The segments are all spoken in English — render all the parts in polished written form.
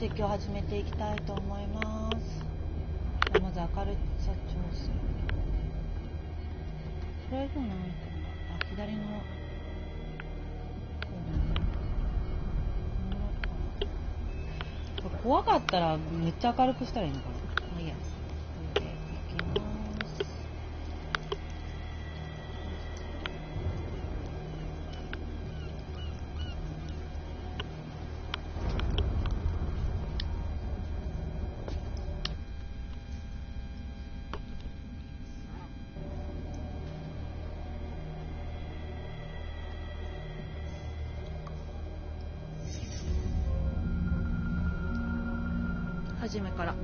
して今日始めていきたいと思います。まず明るさ調整。とりあえずのアイテムが左のこれ怖かったらめっちゃ明るくしたらいいのかな。まあいいや。これでいきます。初めから。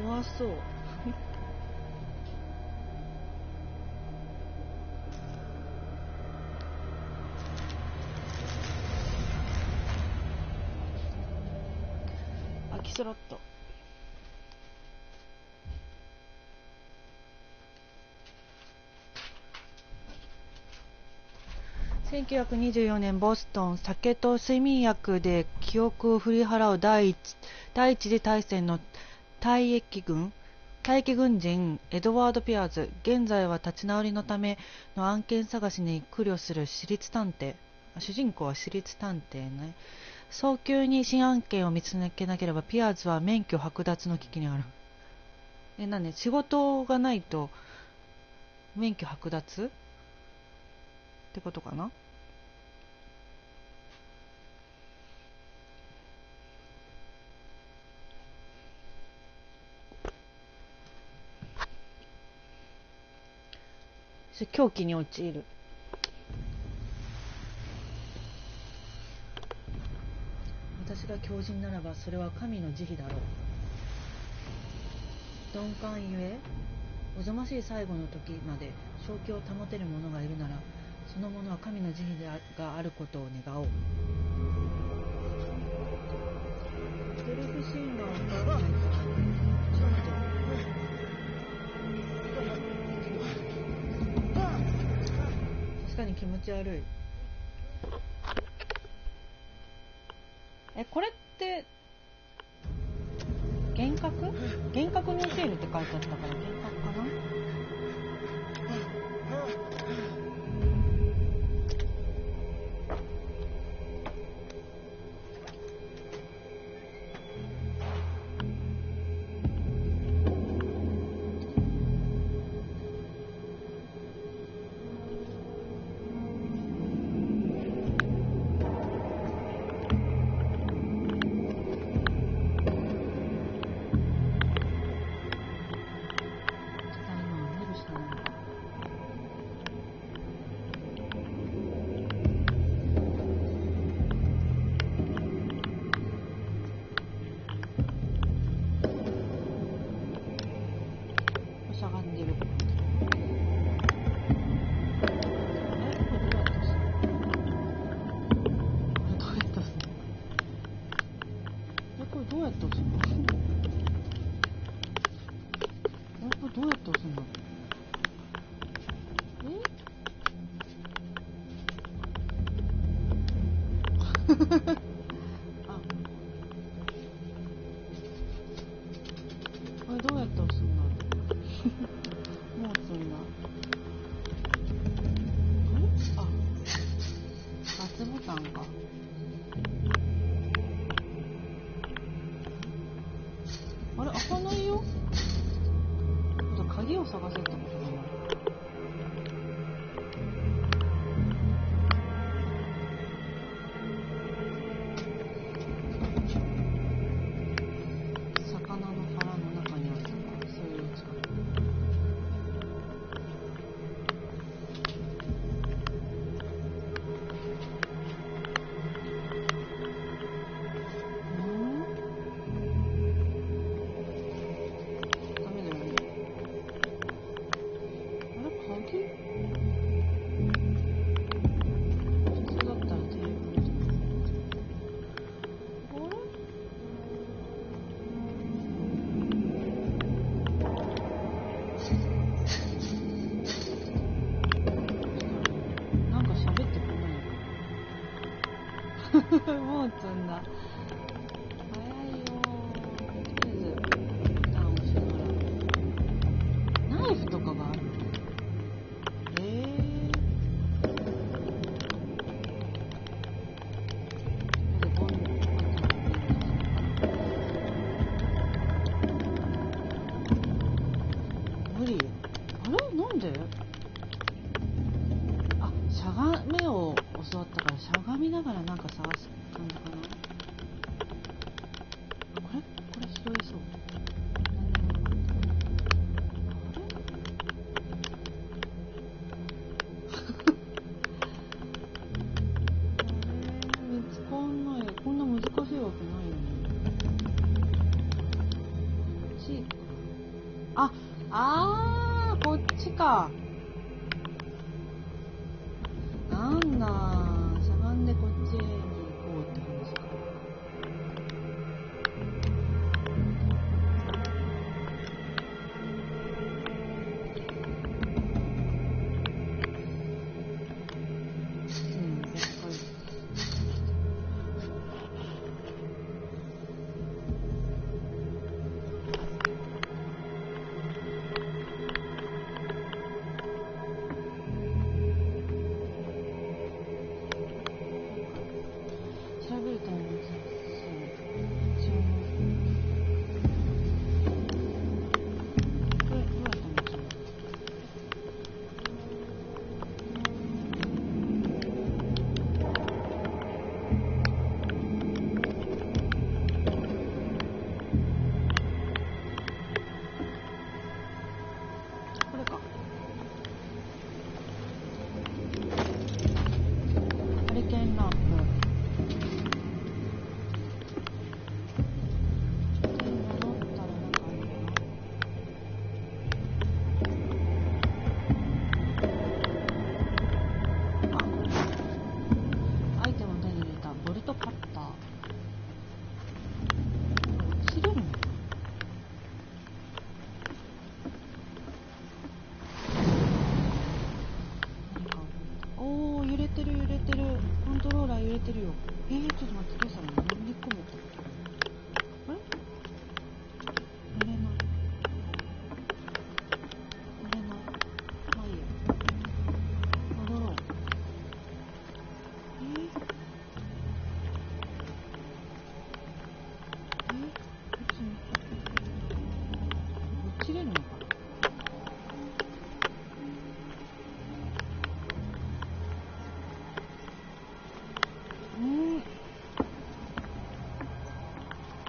怖そう。空きスロット。1924年ボストン、酒と睡眠薬で記憶を振り払う第一次大戦の退役軍人エドワード・ピアーズ。現在は立ち直りのための案件探しに苦慮する私立探偵。主人公は私立探偵ね。早急に新案件を見つけなければピアーズは免許剥奪の危機にある。なんで仕事がないと免許剥奪ってことかな。狂気に陥る。私が狂人ならばそれは神の慈悲だろう。鈍感ゆえおぞましい最後の時まで正気を保てる者がいるなら、その者は神の慈悲があることを願おう。クトゥルフ神話を書かないと。確かに気持ち悪い。これって幻覚に教えるって書いてあったから幻覚かな。もう積んだ。早いよ。とりあえずボタン押しながら。ナイフとかがある。無理。あれなんで？あ、しゃがめを教わったからしゃがみながらなんか探す感じかな。これ拾えそう。見つかんない。こんな難しいわけないよね。こっち。こっちか。なんだ、しゃがんでこっちに行こうって話か。やっぱり。調べると思う。一応これどうやったんでしょう。これか。ハリケーンランプ。アイテムを手に入れたボルトカッター。走れるの？おー、揺れてる。コントローラー揺れてるよ。ちょっと待って、どうしたの？乗り込む。あれ？乗れない。まあいいや。戻ろう。落ちれるのかな？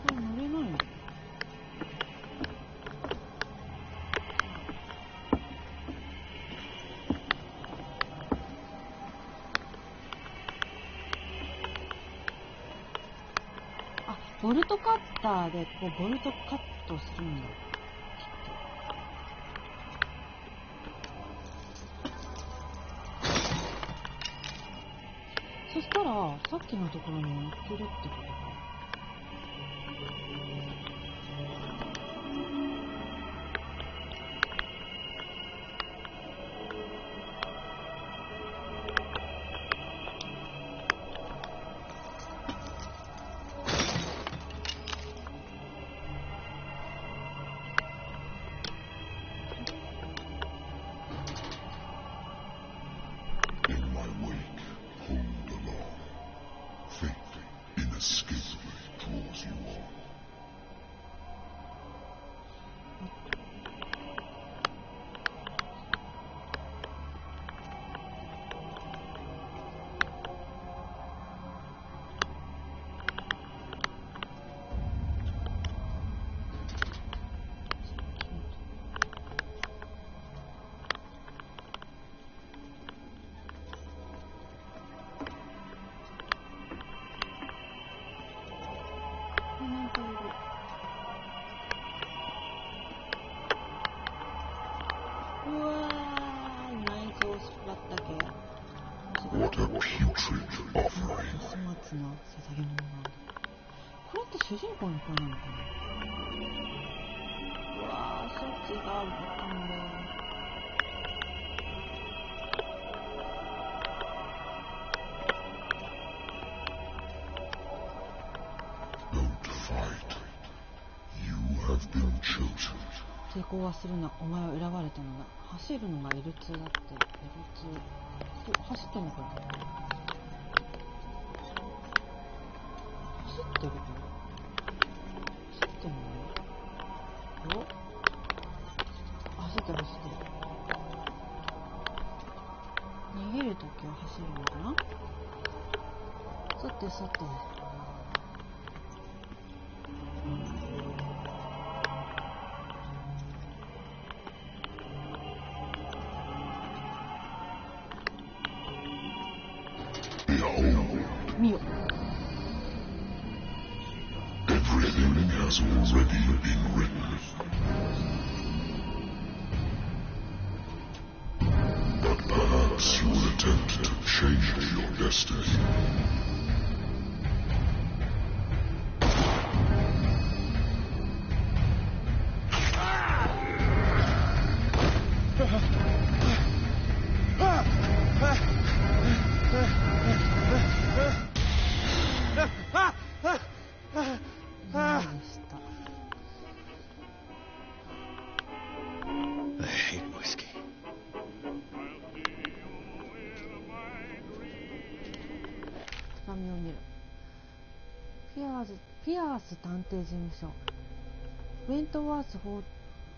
これ乗れないの？ボルトカッターでこうボルトカットするんだ。そしたらさっきのところに行けるってことか。うわー、内臓を縛ったけ。粗末な捧げ物なんだ。これって主人公の声なのかな。うわー、処置がわかんねえ。行はするな、お前は選ばれたのだ。走るのが L2 だって。L2 走ってんのかな。走ってるのお、走ってる。逃げるときは走るのかな。さて見よ。Everything has already been written. But perhaps you will attempt to change your destiny. I hate whiskey. 手紙を見る。ピアース探偵事務所。ウェントワース法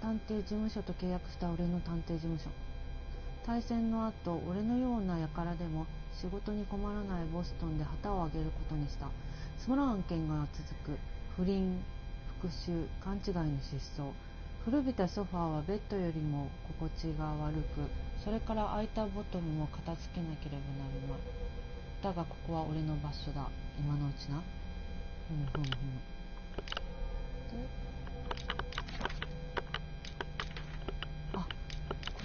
探偵事務所と契約した俺の探偵事務所。大戦の後、俺のような輩でも仕事に困らないボストンで旗を上げることにした。つまらん案件が続く。不倫、復讐、勘違いの失踪。古びたソファーはベッドよりも心地が悪く、それから空いたボトルも片付けなければなるまい。だがここは俺の場所だ。今のうちな。で、あ、こ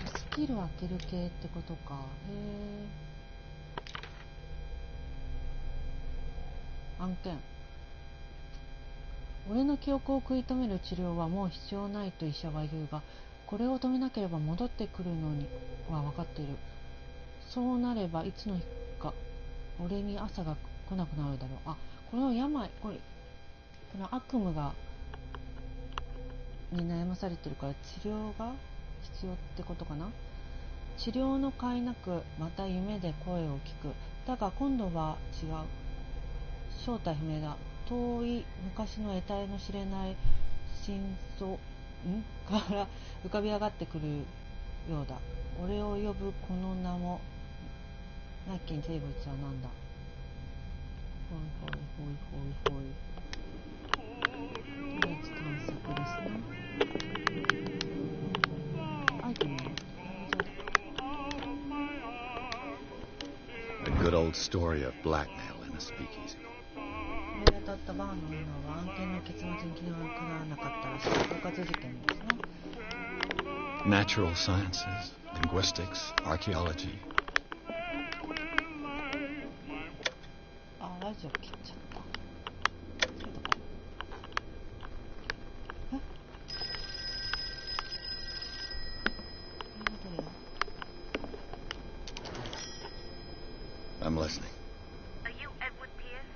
れスキル開ける系ってことか。へえ。案件。俺の記憶を食い止める治療はもう必要ないと医者は言うが、これを止めなければ戻ってくるのには分かっている。そうなればいつの日か俺に朝が来なくなるだろう。あ、この病、この悪夢に悩まされてるから治療が必要ってことかな。治療の甲斐なくまた夢で声を聞く。だが今度は違う。正体不明だ。遠い昔の得体の知れない真相から浮かび上がってくるようだ。俺を呼ぶこの名もなき生物は何だ。ほい。とりあえず探索ですね。アイテムはA good old story of blackmail in a speakeasy. 当たったバーのオーナーは案件の結末に気がかなわなかったらしい。恐喝事件ですね。Natural sciences, linguistics, archaeology. あ、ラジオ切っちゃった。そういうとこ。I'm listening. Are you Edward Pierce,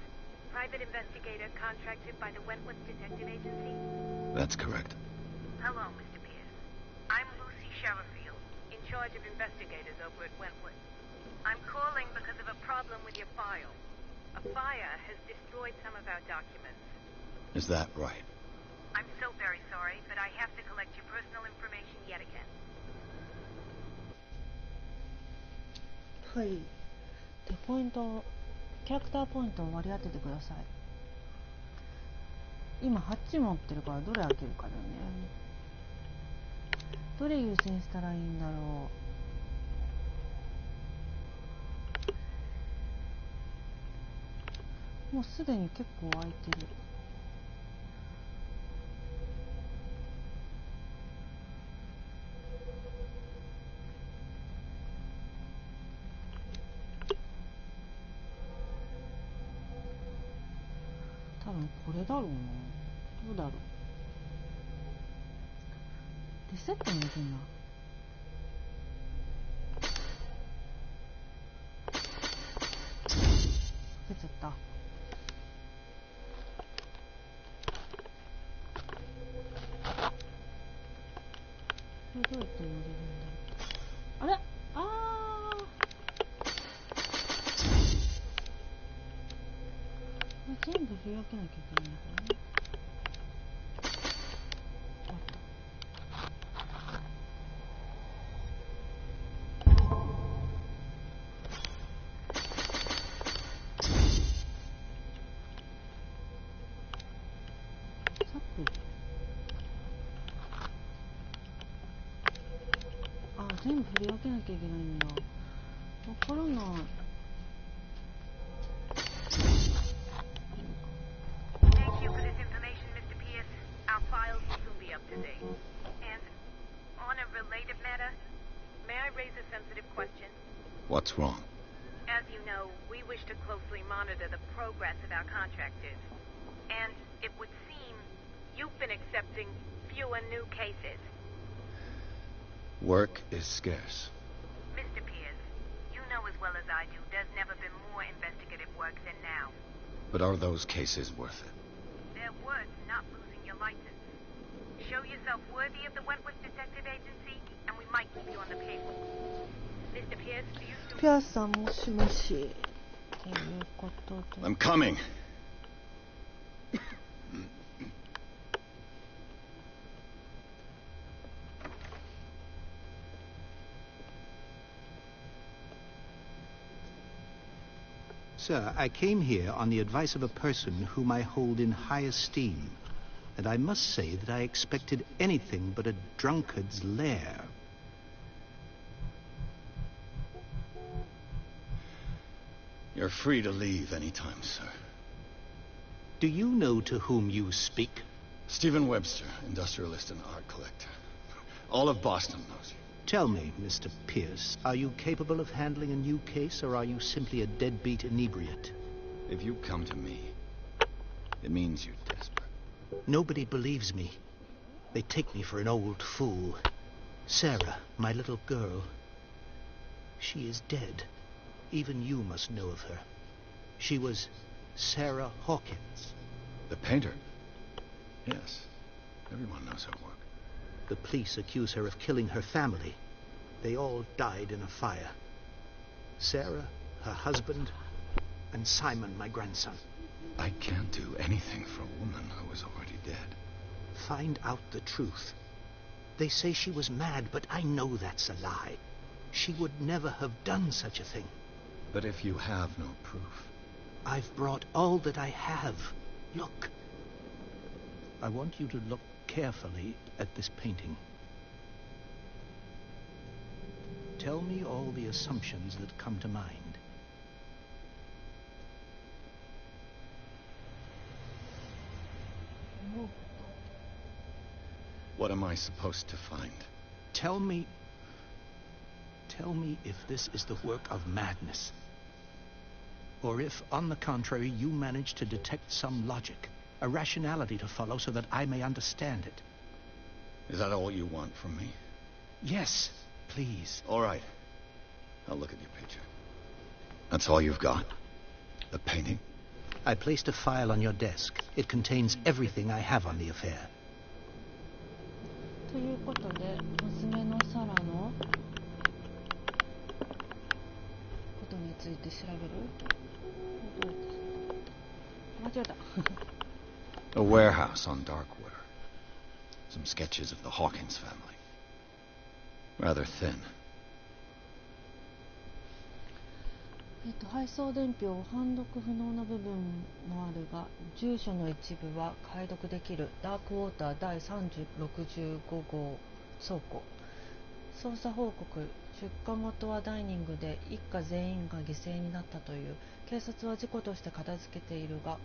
private investigator contracted by the Wentworth Detective Agency? That's correct. Hello, Mr. Pierce. I'm Lucy Sherrifield, in charge of investigators over at Wentworth. I'm calling because of a problem with your file. A fire has destroyed some of our documents. Is that right? I'm so very sorry, but I have to collect your personal information yet again. はい。で、ポイント、キャラクターポイントを割り当ててください。今8持ってるからどれ開けるかだよね。どれ優先したらいいんだろう。もうすでに結構空いてる。多分これだろうな。どうだろう。リセットもできんな。出ちゃった。どうやって乗れるんだろう。あれ、全部振り分けなきゃいけないのかな。あった。全部振り分けなきゃいけないんだ。わからない。Thank you for this information, Mr. Pierce. Our files will soon be up to date. And on a related matter, may I raise a sensitive question? What's wrong? As you know, we wish to closely monitor the progress of our contractors. And it would seem you've been accepting fewer new cases. Work is scarce. Mr. Pierce, you know as well as I do there's never been more investigative work than now. But are those cases worth it? They're worth not losing your license. Show yourself worthy of the Wentworth Detective Agency, and we might keep you on the payroll. Mr. Pierce, do you... ピアスさん、もしもし。ということで。I'm coming. Sir, I came here on the advice of a person whom I hold in high esteem, and I must say that I expected anything but a drunkard's lair. You're free to leave anytime, sir. Do you know to whom you speak? Stephen Webster, industrialist and art collector. All of Boston knows you. Tell me, Mr. Pierce, are you capable of handling a new case, or are you simply a deadbeat inebriate? If you come to me, it means you're desperate. Nobody believes me. They take me for an old fool. Sarah, my little girl, she is dead. Even you must know of her. She was Sarah Hawkins. The painter? Yes. Everyone knows her work. The police accuse her of killing her family. They all died in a fire. Sarah, her husband, and Simon, my grandson. I can't do anything for a woman who is already dead. Find out the truth. They say she was mad, but I know that's a lie. She would never have done such a thing. But if you have no proof... I've brought all that I have. Look. I want you to look carefully at this painting. Tell me all the assumptions that come to mind. What am I supposed to find? Tell me if this is the work of madness. Or if, on the contrary, you manage to detect some logic, a rationality to follow so that I may understand it. Is that all you want from me? Yes, please. All right. I'll look at your picture. That's all you've got? The painting? I placed a file on your desk. It contains everything I have on the affair. ということで、娘のサラのことについて調べる？間違えた。A warehouse on Darkwater. Some sketches of the Hawkins family. Rather thin. 配送伝票、判読不能な部分もあるが、住所の一部は解読できる。ダークウォーター第365号倉庫。捜査報告、出火元はダイニングで一家全員が犠牲になったという。警察は事故として片付けているが、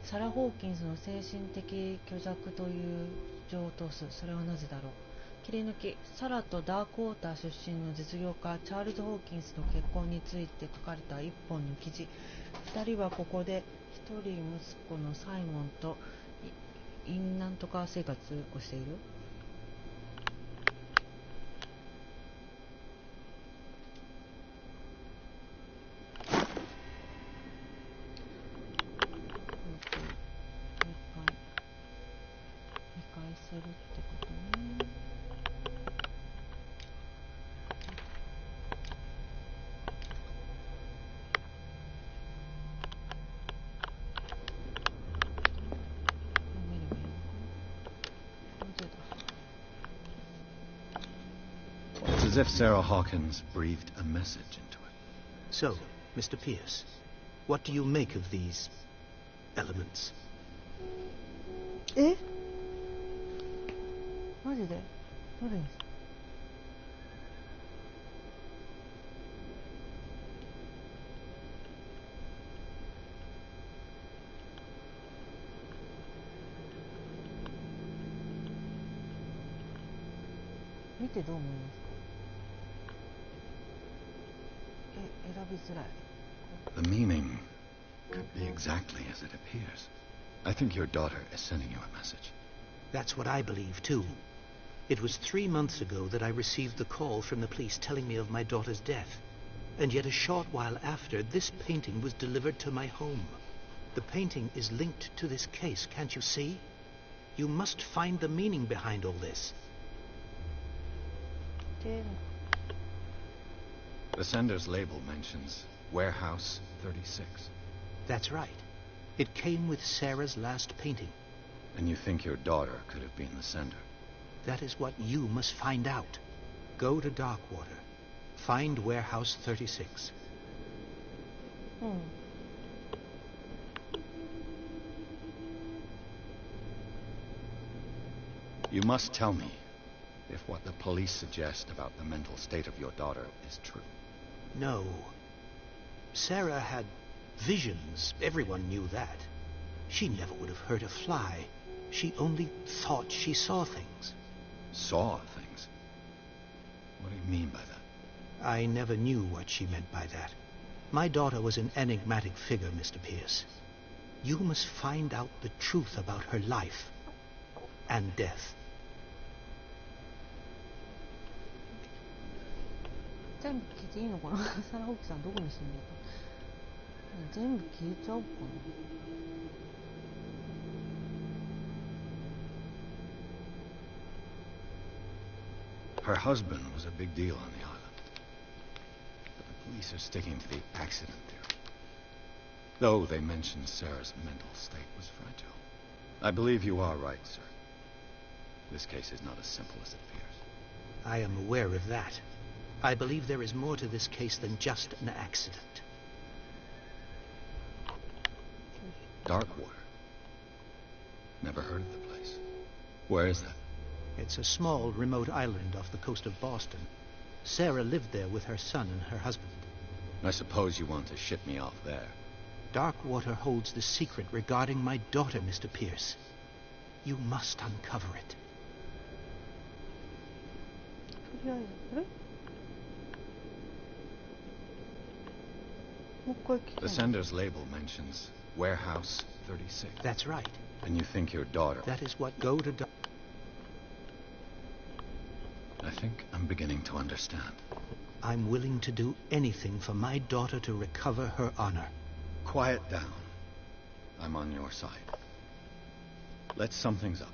サラ・ホーキンスの精神的虚弱という情を通す。それはなぜだろう。切り抜き、サラとダークウォーター出身の実業家チャールズ・ホーキンスの結婚について書かれた一本の記事。2人はここで一人息子のサイモンと因なんとか生活をしている。理解するってことね。As if Sarah Hawkins breathed a message into it. So, Mr. Pierce, what do you make of these elements? え、マジでどれにする？見てどう思いますか？選びづらい。 The meaning could be exactly as it appears. I think your daughter is sending you a message. That's what I believe, too. It was 3 months ago that I received the call from the police telling me of my daughter's death. And yet a short while after, this painting was delivered to my home. The painting is linked to this case, can't you see? You must find the meaning behind all this. The sender's label mentions Warehouse 36. That's right. It came with Sarah's last painting. And you think your daughter could have been the sender? That is what you must find out. Go to Darkwater. Find Warehouse 36. You must tell me if what the police suggest about the mental state of your daughter is true. No. Sarah had visions. Everyone knew that. She never would have hurt a fly. She only thought she saw things. Saw things? What do you mean by that? I never knew what she meant by that. My daughter was an enigmatic figure, Mr. Pierce. You must find out the truth about her life and death. 全部聞いていいのかな？サラホキさんどこに住んでた？全部聞いちゃおうかな。 Her husband was a big deal on the island. But the police are sticking to the accident theory. Though they mention Sarah's mental state was fragile. I believe you are right, sir. This case is not as simple as it appears. I am aware of that. I believe there is more to this case than just an accident. Darkwater. Never heard of the place. Where is that? It's a small, remote island off the coast of Boston. Sarah lived there with her son and her husband. I suppose you want to ship me off there. Darkwater holds the secret regarding my daughter, Mr. Pierce. You must uncover it. とりあえず、あれ？もう一回聞きたい。 The sender's label mentions Warehouse 36. That's right. And you think your daughter... That is what go to... I think I'm beginning to understand. I'm willing to do anything for my daughter to recover her honor. Quiet down. I'm on your side. Let's sum things up.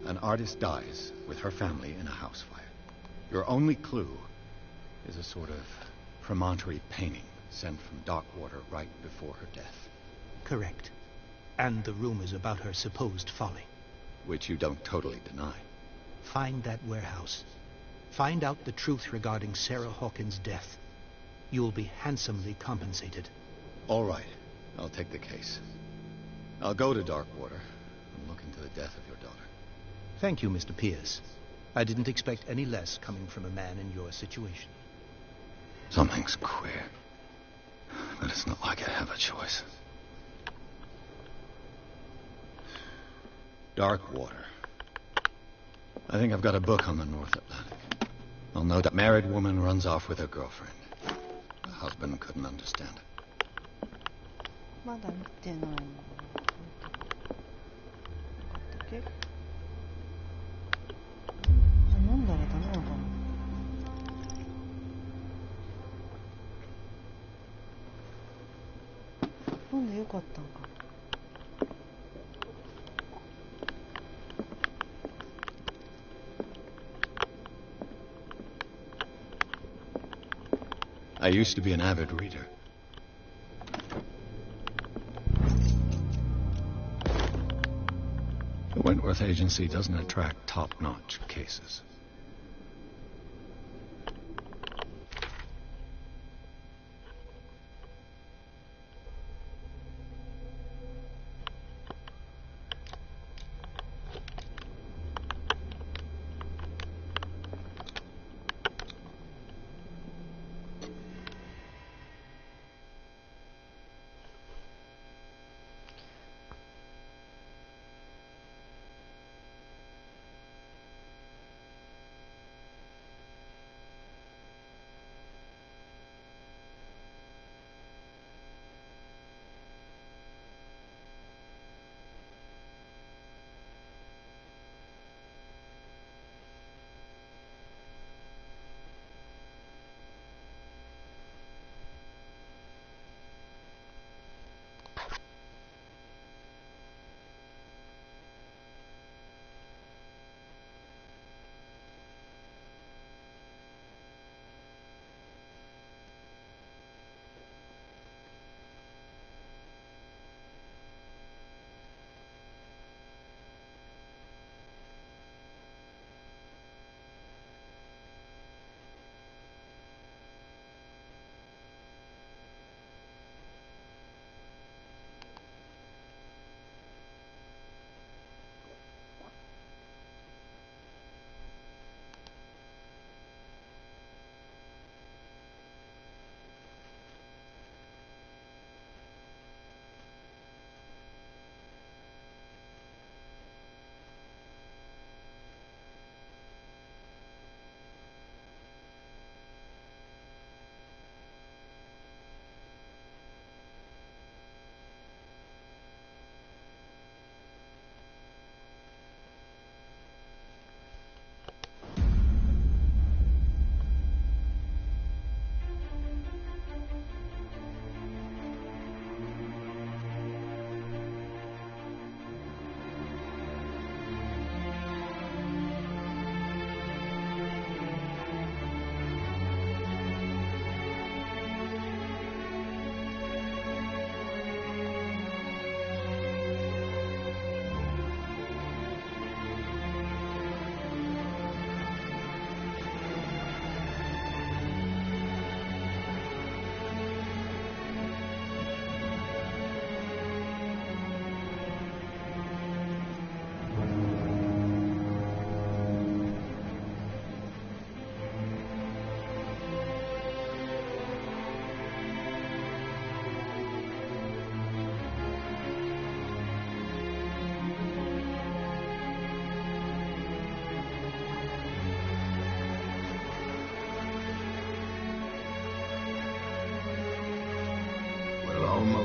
An artist dies with her family in a house fire. Your only clue is a sort of promontory painting sent from Darkwater right before her death. Correct. And the rumors about her supposed folly. Which you don't totally deny. Find that warehouse. Find out the truth regarding Sarah Hawkins' death. You'll be handsomely compensated. All right. I'll take the case. I'll go to Darkwater and look into the death of your daughter. Thank you, Mr. Pierce. I didn't expect any less coming from a man in your situation. Something's queer. But it's not like I have a choice. Darkwater. I think I've got a book on the North Atlantic. I'll note that married woman runs off with her girlfriend. The husband couldn't understand it. まだ見てないの。どうだっけ？飲んだらダメなのかな。飲んでよかったんかな。I used to be an avid reader. The Wentworth Agency doesn't attract top-notch cases.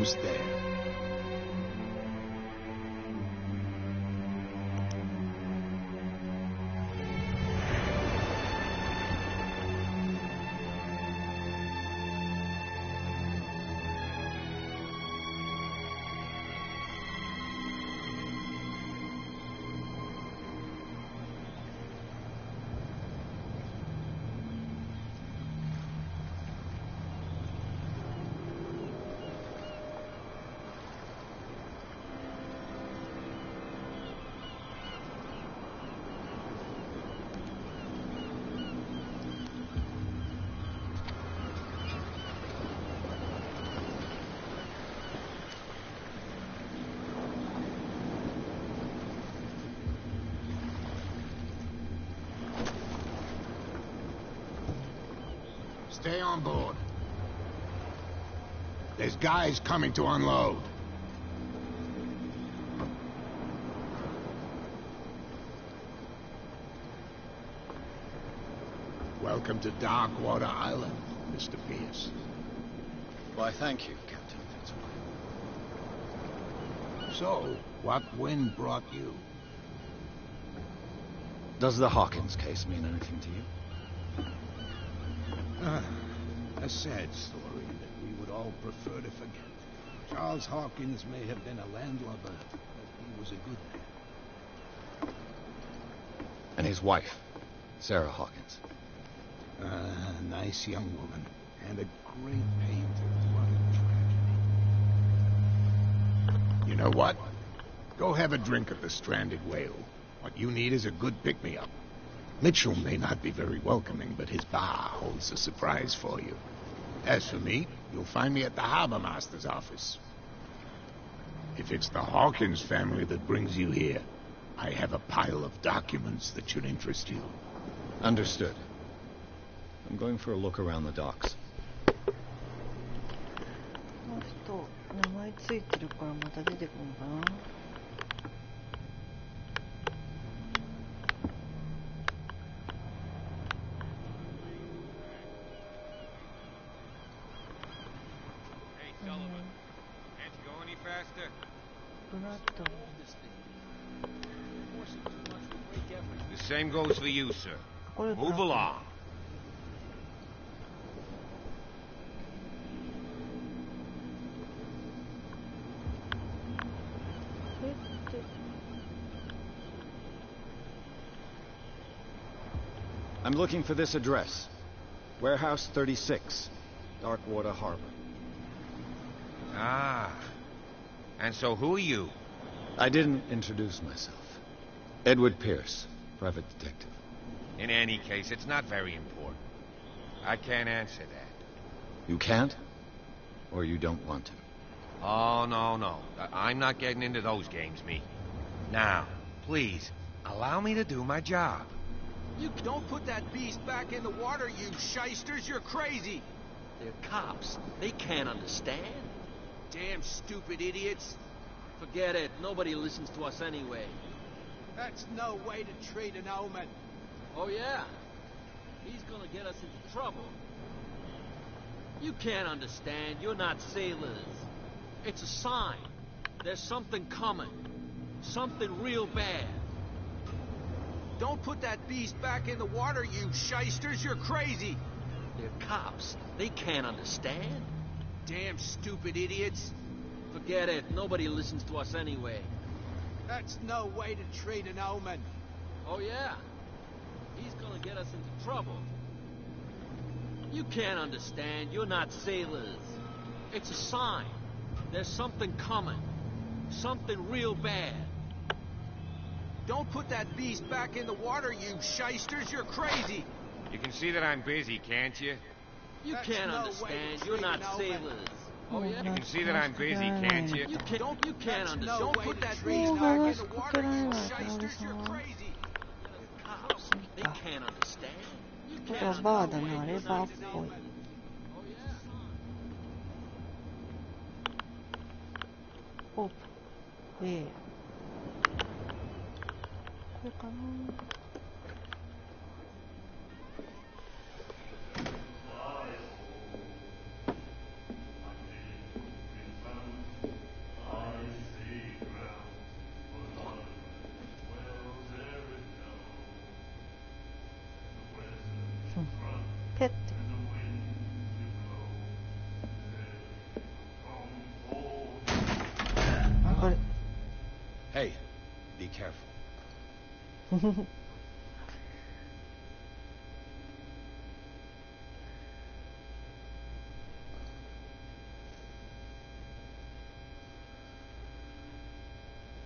almost there. Stay on board. There's guys coming to unload. Welcome to Darkwater Island, Mr. Pierce. Why, thank you, Captain Fitzroy. So, what wind brought you? Does the Hawkins case mean anything to you? A sad story that we would all prefer to forget. Charles Hawkins may have been a landlubber, but he was a good man. And his wife, Sarah Hawkins. A nice young woman, and a great painter. What a tragedy. You know what? Go have a drink at the Stranded Whale. What you need is a good pick-me-up. Mitchell may not be very welcoming, but his bar holds a surprise for you. As for me, you'll find me at the Harbor Master's office. If it's the Hawkins family that brings you here, I have a pile of documents that should interest you. Understood. I'm going for a look around the docks. この人名前ついてるからまた出てくるのかな。The same goes for you, sir. Move along. I'm looking for this address. Warehouse 36, Darkwater Harbor. Ah. And so who are you? I didn't introduce myself. Edward Pierce, private detective. In any case, it's not very important. I can't answer that. You can't? Or you don't want to? Oh, no. I'm not getting into those games, me. Now, please, allow me to do my job. You don't put that beast back in the water, you shysters. You're crazy. They're cops. They can't understand. Damn stupid idiots. Forget it. Nobody listens to us anyway. That's no way to treat an omen. Oh, yeah? He's gonna get us into trouble. You can't understand. You're not sailors. It's a sign. There's something coming. Something real bad. Don't put that beast back in the water, you shysters. You're crazy. They're cops. They can't understand. Damn stupid idiots. Forget it. Nobody listens to us anyway. That's no way to treat an omen. Oh, yeah? He's gonna get us into trouble. You can't understand. You're not sailors. It's a sign. There's something coming. Something real bad. Don't put that beast back in the water, you shysters. You're crazy. You can see that I'm busy, can't you? You That's can't no way understand. to You're treat not an omen. sailors. Oh, yeah? You can see that I'm busy, can't you? You can't That's understand. no Don't way put to that treat beast an back omen in in the the water. water, you you shysters. You're Alice. crazy. Cops. They can't understand. You こ can't れは understand. バーだな、レバーっぽい。 Oh, yeah? オープン。これかな。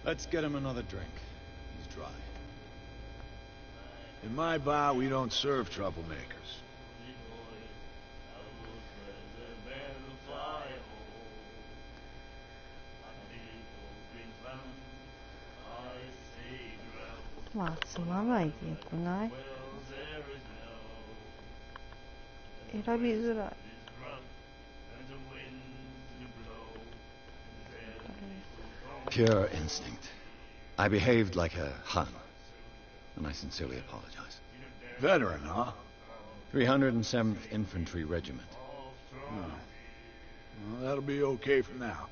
Let's get him another drink. He's dry. In my bar, we don't serve troublemakers.まあつまないでよくない？選びづらい。Pure instinct. I behaved like a Hun, and I sincerely apologize. Veteran, huh? 307th Infantry Regiment. Well, that'll be okay for now.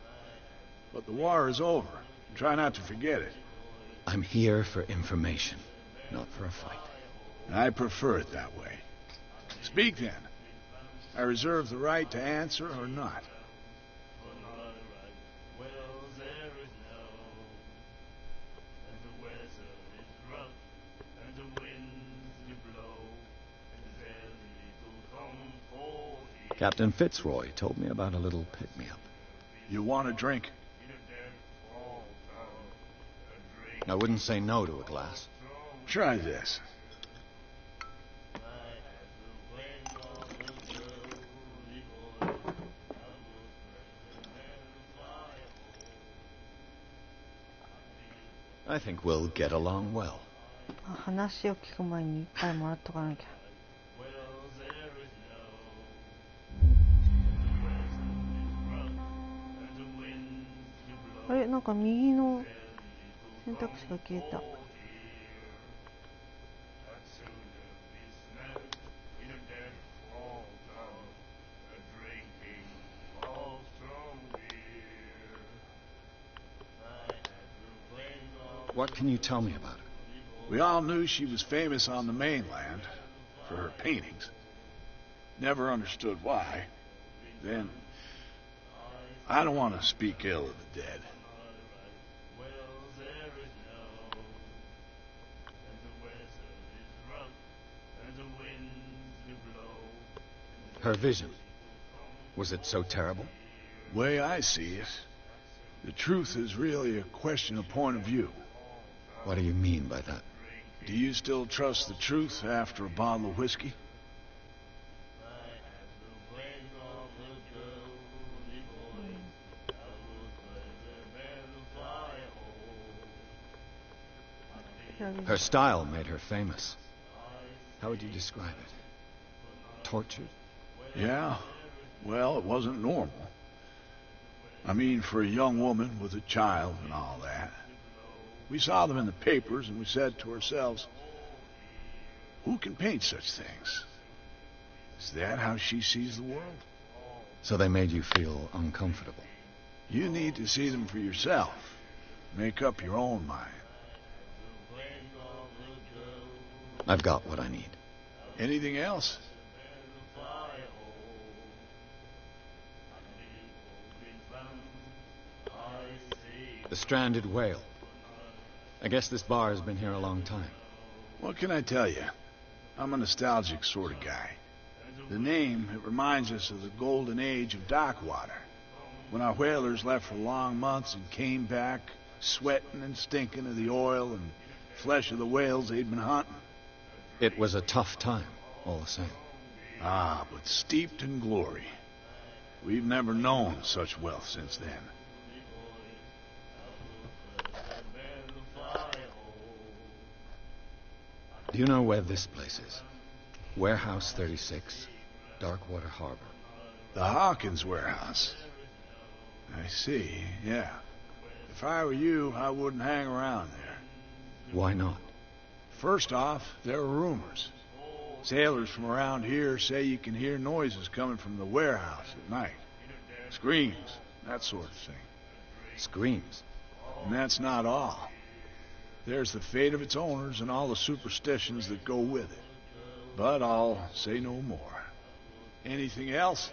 But the war is over. Try not to forget it. I'm here for information, not for a fight. I prefer it that way. Speak then. I reserve the right to answer or not. Captain Fitzroy told me about a little pick-me-up. You want a drink? I wouldn't say no to a glass. Try this. I think we'll get along well. 話を聞く前に一杯もらっとかなきゃ。あれ、なんか右の選択肢が消えた。What can you tell me about her? We all knew she was famous on the mainland for her paintings. Never understood why. Then, I don't want to speak ill of the dead. Her vision. Was it so terrible? Way I see it, the truth is really a question of point of view. What do you mean by that? Do you still trust the truth after a bottle of whiskey? Her style made her famous. How would you describe it? Tortured? Yeah. Well, it wasn't normal. I mean, for a young woman with a child and all that. We saw them in the papers and we said to ourselves, who can paint such things? Is that how she sees the world? So they made you feel uncomfortable? You need to see them for yourself. Make up your own mind. I've got what I need. Anything else? The stranded whale. I guess this bar has been here a long time. What can I tell you? I'm a nostalgic sort of guy. The name, it reminds us of the golden age of dock water. When our whalers left for long months and came back, sweating and stinking of the oil and flesh of the whales they'd been hunting. It was a tough time, all the same. Ah, but steeped in glory. We've never known such wealth since then. Do you know where this place is? Warehouse 36, Darkwater Harbor. The Hawkins warehouse. I see, yeah. If I were you, I wouldn't hang around there. Why not? First off, there are rumors. Sailors from around here say you can hear noises coming from the warehouse at night. Screams, that sort of thing. Screams? And that's not all. There's the fate of its owners and all the superstitions that go with it. But I'll say no more. Anything else?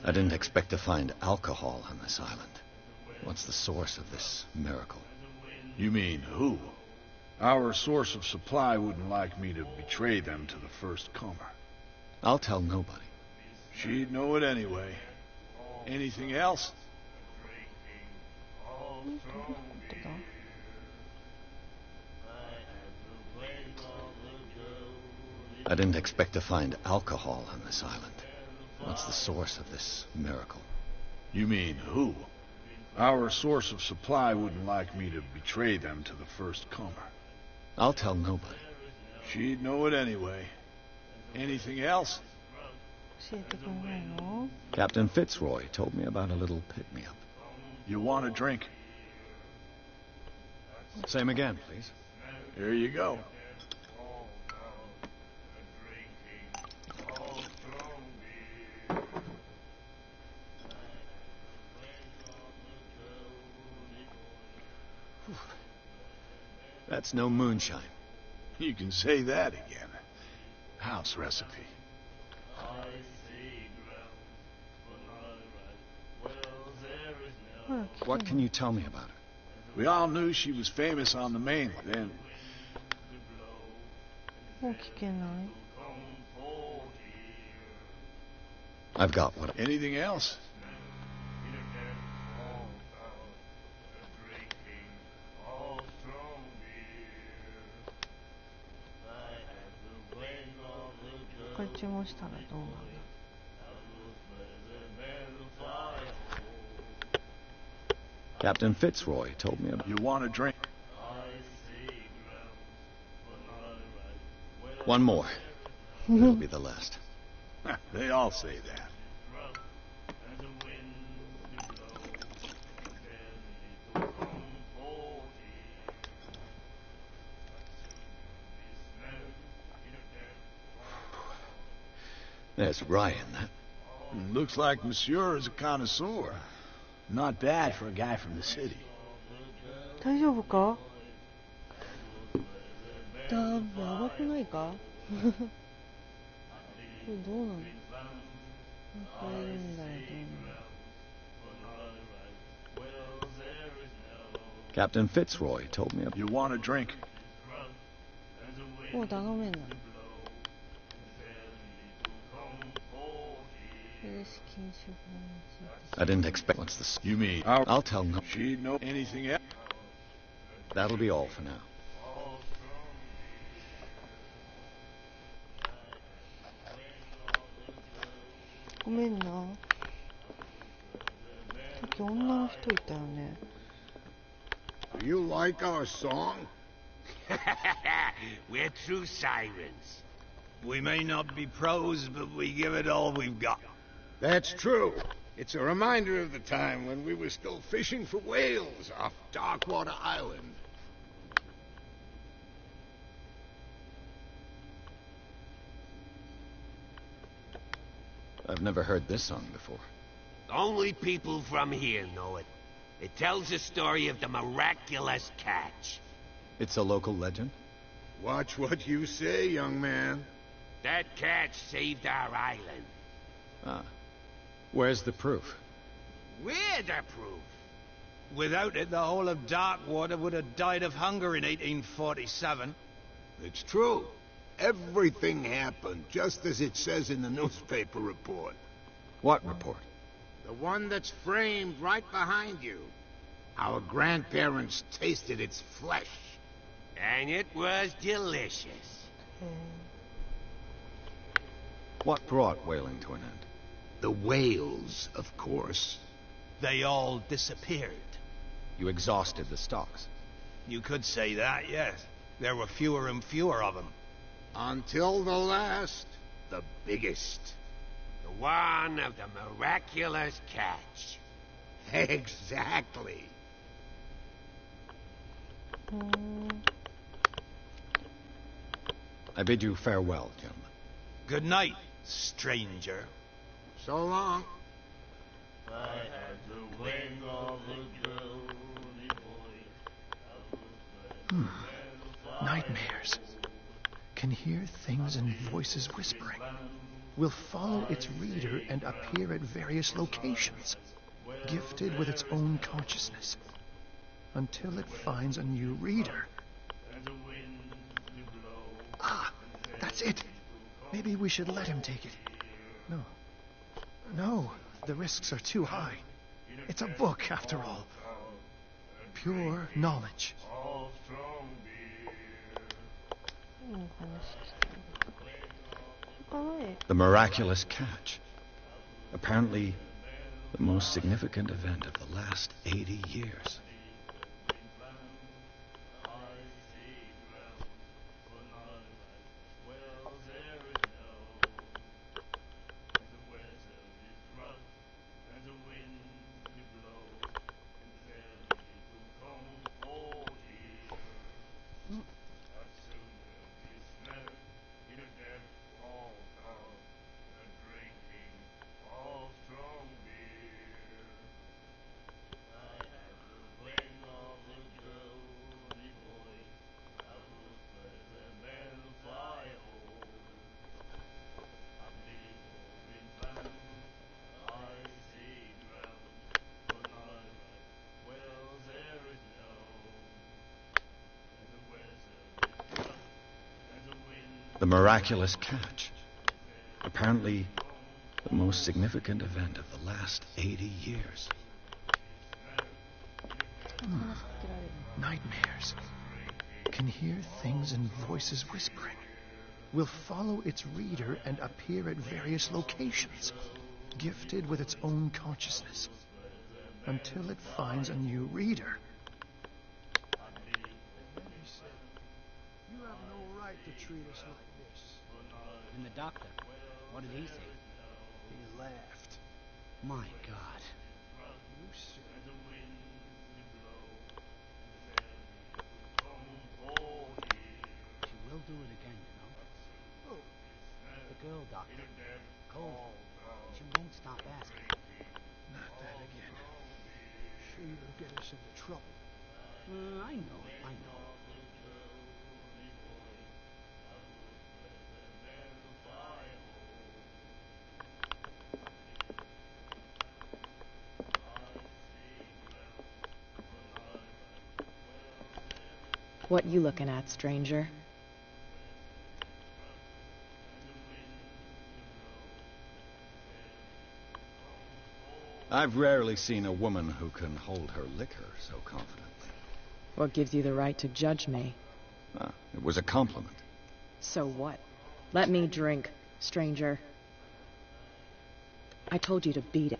I didn't expect to find alcohol on this island. What's the source of this miracle? You mean who? Our source of supply wouldn't like me to betray them to the first comer. I'll tell nobody. She'd know it anyway. Anything else? I didn't expect to find alcohol on this island. What's the source of this miracle? You mean who? Our source of supply wouldn't like me to betray them to the first comer. I'll tell nobody. She'd know it anyway. Anything else? 教えてくれないの？ Captain Fitzroy told me about a little pick-me-up. You want a drink? Same again, please. Here you go. That's no moonshine. You can say that again. House recipe. What can you tell me about her? We all knew she was famous on the mainland, and もう聞けない。 I've got what... anything else?これ注文したらどうなんだ。 Captain Fitzroy told me about... You want a drink? One more. It'll be the last. They all say that. There's rye in that. Looks like Monsieur is a connoisseur. Not bad for a guy from the city. 大丈夫か？やばくないか？これどうなの？これいるんだよ、どうなの？ Captain Fitzroy told me about... You want a drink? もう頼めんな。I didn't expect... What's this? You mean... I'll tell no... She'd know anything else? That'll be all for now. ごめんな。さっき女の人いたよね。 Do you like our song? We're true sirens. We may not be pros, but we give it all we've got. That's true. It's a reminder of the time when we were still fishing for whales off Darkwater Island. I've never heard this song before. Only people from here know it. It tells the story of the miraculous catch. It's a local legend? Watch what you say, young man. That catch saved our island. Ah. Where's the proof? We're the proof. Without it, the whole of Darkwater would have died of hunger in 1847. It's true. Everything happened just as it says in the newspaper report. What report? The one that's framed right behind you. Our grandparents tasted its flesh. And it was delicious. What brought whaling to an end? The whales, of course. They all disappeared. You exhausted the stocks. You could say that, yes. There were fewer and fewer of them. Until the last, the biggest. The one of the miraculous catch. Exactly. I bid you farewell, gentlemen. Good night, stranger. So long. Nightmares. Can hear things and voices whispering. will follow its reader and appear at various locations, gifted with its own consciousness, until it finds a new reader. Ah, that's it. Maybe we should let him take it. No, the risks are too high. It's a book, after all. Pure knowledge. The miraculous catch. Apparently, the most significant event of the last 80 years. The miraculous catch. Apparently, the most significant event of the last 80 years. Nightmares. Can hear things and voices whispering. Will follow its reader and appear at various locations, gifted with its own consciousness, until it finds a new reader. You have no right to treat us like this. And the doctor, what did he say? He laughed. My God. You said... She will do it again, you know. Oh, The girl doctor. Cold. She won't stop asking. not that again. She will get us into trouble. I know. What you looking at, stranger? I've rarely seen a woman who can hold her liquor so confidently. What gives you the right to judge me? It was a compliment. So what? Let me drink, stranger. I told you to beat it.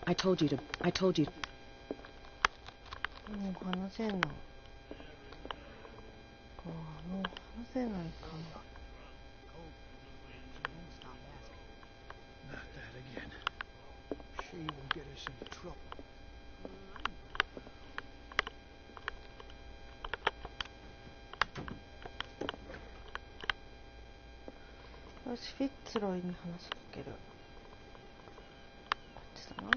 I told you. もう話せんのか。もう話せないかな。Not that again. She will get us into trouble.よし、フィッツロイに話しかける。こっちだな。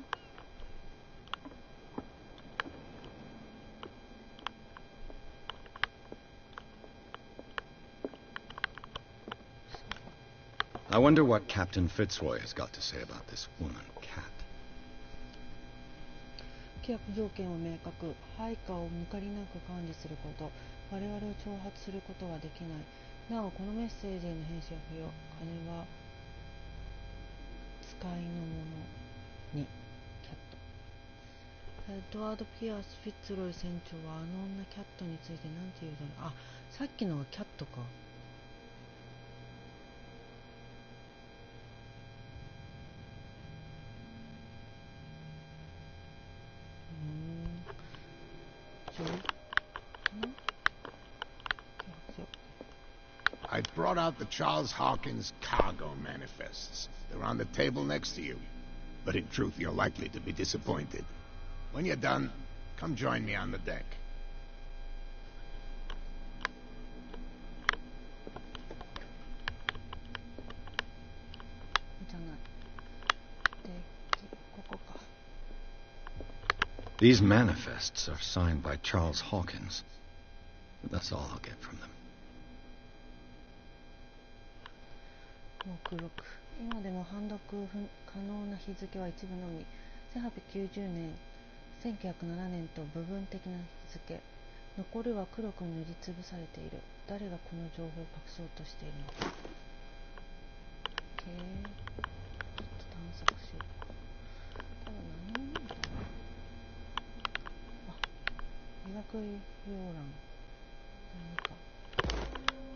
I wonder what Captain Fitzroy has got to say about this woman, Cat. 規約条件は明確。配下を抜かりなく管理すること。我々を挑発することはできない。なお、このメッセージへの返信は不要。金は使いのものに。キャット。エドワード・ピアース・フィッツロイ船長はあの女キャットについて何て言うだろう。あ、さっきのがキャットか。I brought out the Charles Hawkins cargo manifests. They're on the table next to you. But in truth, you're likely to be disappointed. When you're done, come join me on the deck. These manifests are signed by Charles Hawkins. But that's all I'll get from them. 目録。今でも判読可能な日付は一部のみ。1890年、1907年と部分的な日付。残るは黒く塗りつぶされている。誰がこの情報を隠そうとしているのか。ちょっと探索しようか。多分何もないかな。あ、医学要欄。何か。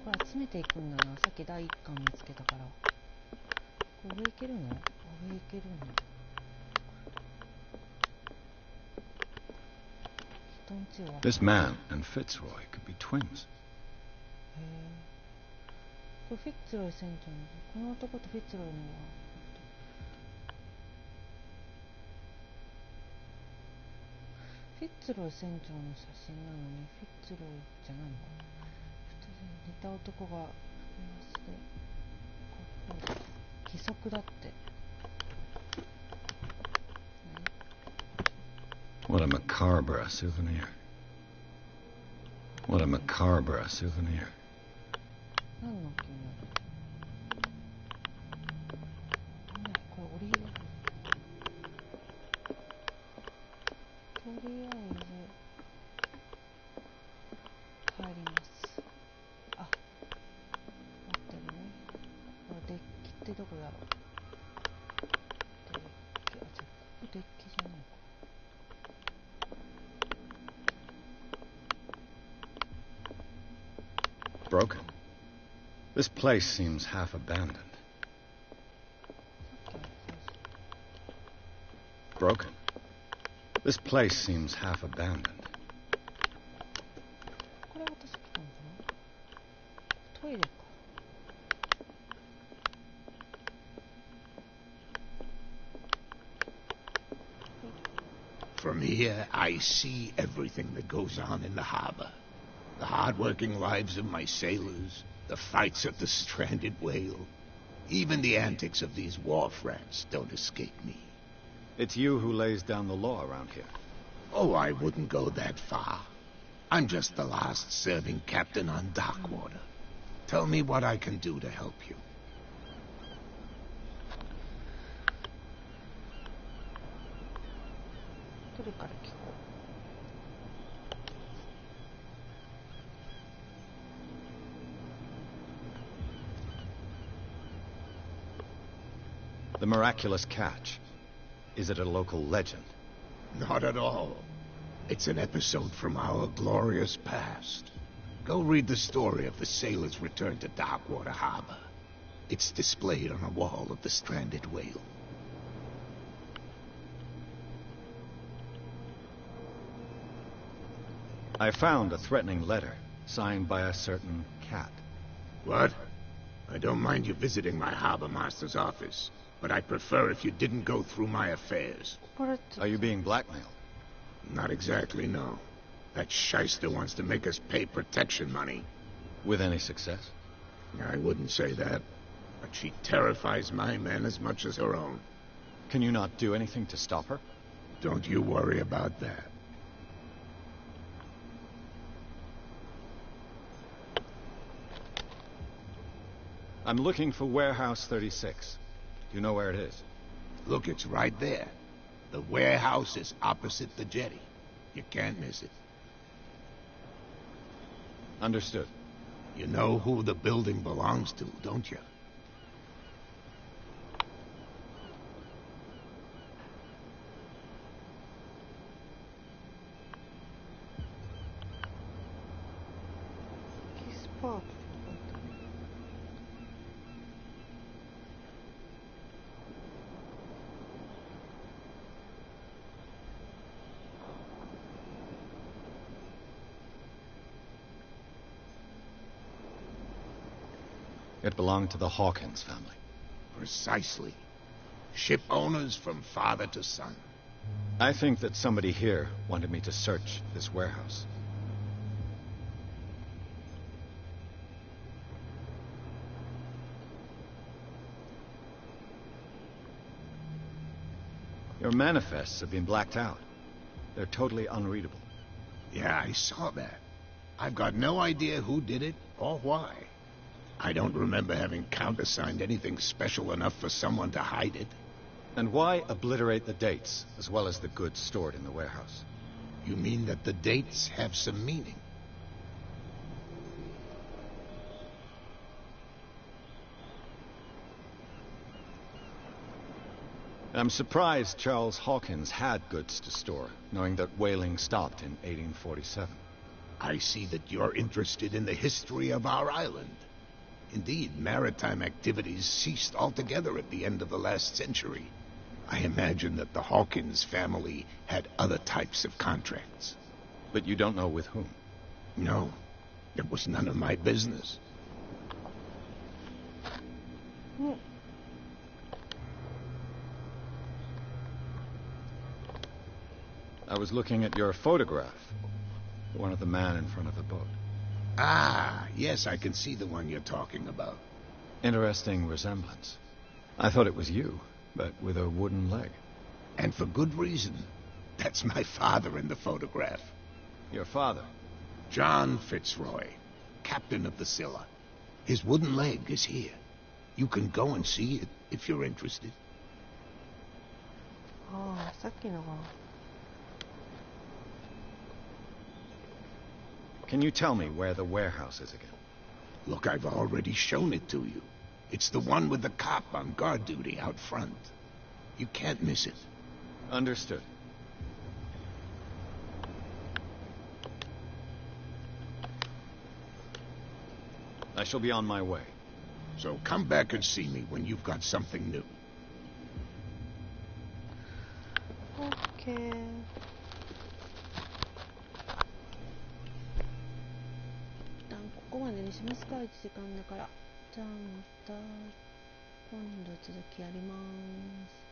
これ集めていくんだな。さっき第1巻見つけたから。これ上行けるの？上行けるの？人んちは。This man and Fitzroy could be twins. へえ。これフィッツロイ船長の。この男とフィッツロイのは。フィッツロイ船長の写真なのにフィッツロイじゃないのかな。似た男がいますね。義足だって。What a macabre souvenir. What a macabre souvenir. 何の気になる？これ折り入れ。とりあえず帰ります。あ、待ってるね。これデッキってどこだろう？デッキ、あ、じゃあここデッキじゃないか。Broken. This place seems half abandoned. Broken. This place seems half abandoned. これ私来たのかな？トイレか。From here, I see everything that goes on in the harbor. The hard-working lives of my sailors, the fights of the stranded whale. Even the antics of these wharf rats don't escape me. It's you who lays down the law around here. Oh, I wouldn't go that far. I'm just the last serving captain on Darkwater. Tell me what I can do to help you. The miraculous catch. Is it a local legend? Not at all. It's an episode from our glorious past. Go read the story of the sailor's return to Darkwater Harbor. It's displayed on a wall of the stranded whale. I found a threatening letter, signed by a certain cat. What? I don't mind you visiting my harbor master's office, but I'd prefer if you didn't go through my affairs. Are you being blackmailed? Not exactly, no. That shyster wants to make us pay protection money. With any success? I wouldn't say that, but she terrifies my men as much as her own. Can you not do anything to stop her? Don't you worry about that. I'm looking for Warehouse 36. Do you know where it is? Look, it's right there. The warehouse is opposite the jetty. You can't miss it. Understood. You know who the building belongs to, don't you? It belonged to the Hawkins family. Precisely. Ship owners from father to son. I think that somebody here wanted me to search this warehouse. Your manifests have been blacked out. They're totally unreadable. Yeah, I saw that. I've got no idea who did it or why. I don't remember having countersigned anything special enough for someone to hide it. And why obliterate the dates, as well as the goods stored in the warehouse? You mean that the dates have some meaning? I'm surprised Charles Hawkins had goods to store, knowing that whaling stopped in 1847. I see that you're interested in the history of our island. Indeed, maritime activities ceased altogether at the end of the last century. I imagine that the Hawkins family had other types of contracts. But you don't know with whom? No, it was none of my business. I was looking at your photograph. The one of the man in front of the boat. Ah, yes, I can see the one you're talking about. Interesting resemblance. I thought it was you, but with a wooden leg. And for good reason. That's my father in the photograph. Your father? John Fitzroy, captain of the Scylla. His wooden leg is here. You can go and see it if you're interested. Oh, さっきのが。Can you tell me where the warehouse is again? Look, I've already shown it to you. It's the one with the cop on guard duty out front. You can't miss it. Understood. I shall be on my way. So come back and see me when you've got something new. Okay. 一旦ここまでにしますか、1時間だから。じゃあまた今度続きやります。